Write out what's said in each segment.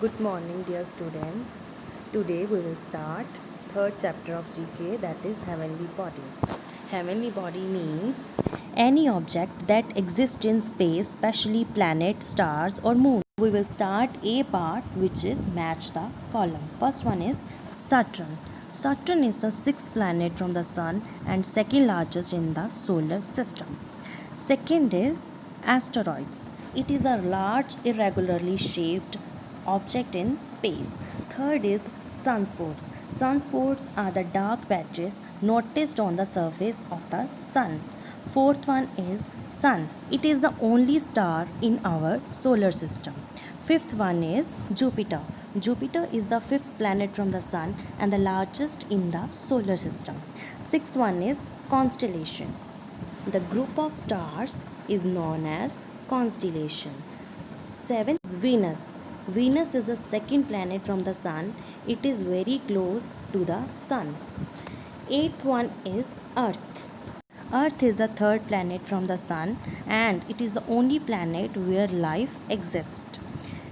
Good morning, dear students. Today we will start third chapter of GK, that is heavenly bodies. Heavenly body means any object that exists in space, especially planets, stars or moon. We will start A part, which is match the column. First one is Saturn. Saturn is the sixth planet from the sun and second largest in the solar system. Second is asteroids. It is a large, irregularly shaped object in space. Third is sunspots. Sunspots are the dark patches noticed on the surface of the sun. Fourth one is sun. It is the only star in our solar system. Fifth one is Jupiter. Jupiter is the fifth planet from the sun and the largest in the solar system. Sixth one is constellation. The group of stars is known as constellation. 7. Venus. Venus is the second planet from the sun. It is very close to the sun. 8th one is Earth. Earth is the third planet from the sun and it is the only planet where life exists.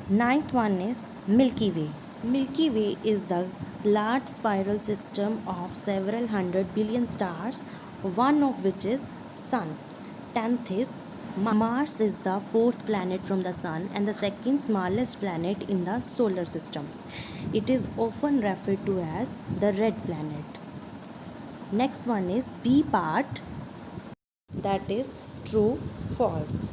Ninth one is Milky Way. Milky Way is the large spiral system of several hundred billion stars, one of which is Sun. 10th is Mars is the fourth planet from the sun and the second smallest planet in the solar system. It is often referred to as the red planet. Next one is B part, that is true false.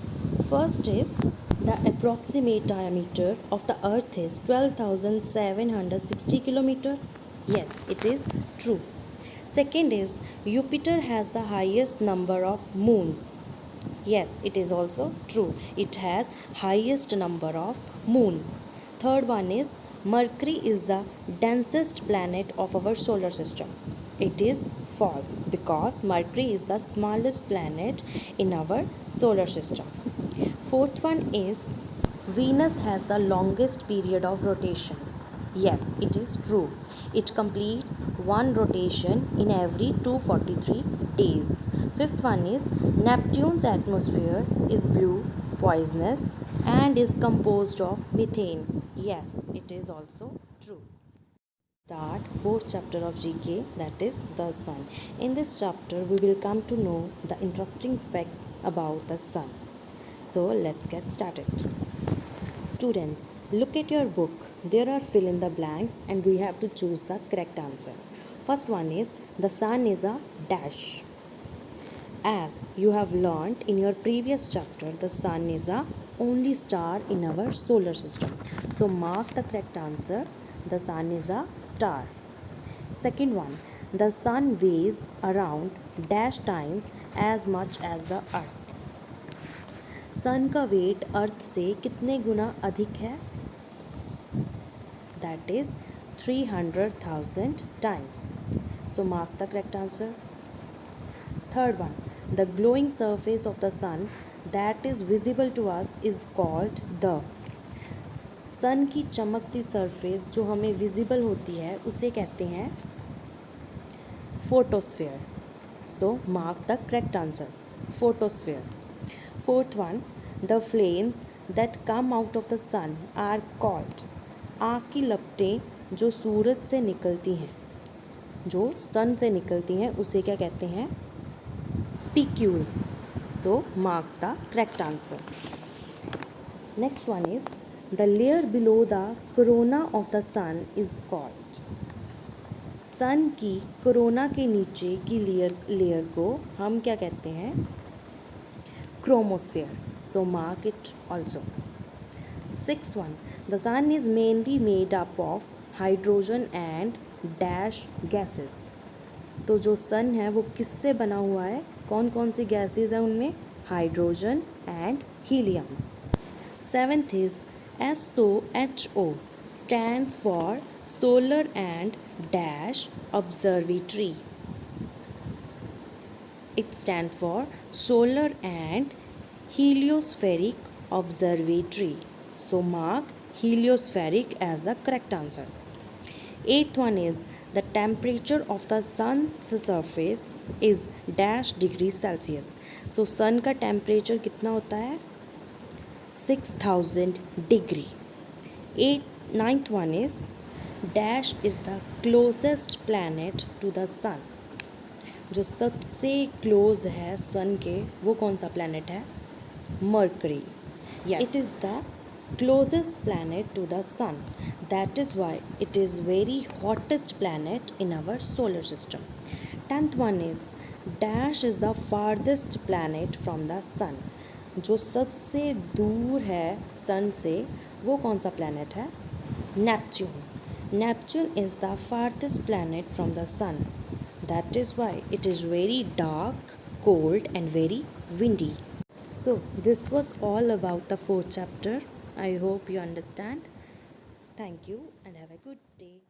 First is the approximate diameter of the earth is 12,760 km. Yes, it is true. Second is Jupiter has the highest number of moons. Yes, it is also true. It has highest number of moons. Third one is Mercury is the densest planet of our solar system. It is false because Mercury is the smallest planet in our solar system. Fourth one is Venus has the longest period of rotation. Yes, it is true. It completes one rotation in every 243 days. Fifth one is Neptune's atmosphere is blue, poisonous, and is composed of methane. Yes, it is also true. Start fourth chapter of GK, that is the sun. In this chapter, we will come to know the interesting facts about the sun. So let's get started. Students, look at your book. There are fill in the blanks and we have to choose the correct answer. First one is the sun is a dash. As you have learnt in your previous chapter, the sun is the only star in our solar system. So mark the correct answer. The sun is a star. Second one, the sun weighs around dash times as much as the earth. सन का wait अर्थ से कितने गुना अधिक है? That is 300,000 times. So mark the correct answer. Third one, the glowing surface of the sun that is visible to us is called the. सन की चमकती surface जो हमें visible होती है उसे कहते हैं photosphere. So mark the correct answer. Photosphere. Fourth one, the flames that come out of the sun are called. आग की लपटें जो सूरज से निकलती हैं, जो सन से निकलती हैं, उसे क्या कहते हैं? Spicules. So mark the correct answer. Next one is the layer below the corona of the sun is called. सन की कोरोना के नीचे की लेयर को हम क्या कहते हैं? Chromosphere. So mark it also. Sixth one, the sun is mainly made up of hydrogen and dash gases. तो जो सन है वो किससे बना हुआ है? कौन कौन सी गैसेज हैं उनमें? Hydrogen and helium. Seventh is SOHO stands for Solar and Dash Observatory. It stands for Solar and Heliospheric Observatory. So mark heliospheric as the correct answer. Eighth one is the temperature of the sun's surface is dash degree Celsius. So sun का temperature कितना होता है? 6000 degree. ninth one is dash is the closest planet to the sun. जो सबसे close है सन के वो कौन सा प्लैनेट है? Mercury. Yes. It is the closest planet to the sun. That is why it is very hottest planet in our solar system. 10th one is dash is the farthest planet from the sun. जो सबसे दूर है सन से वो कौन सा planet है? Neptune. Neptune is the farthest planet from the sun. That is why it is very dark, cold and very windy. So this was all about the fourth chapter. I hope you understand. Thank you and have a good day.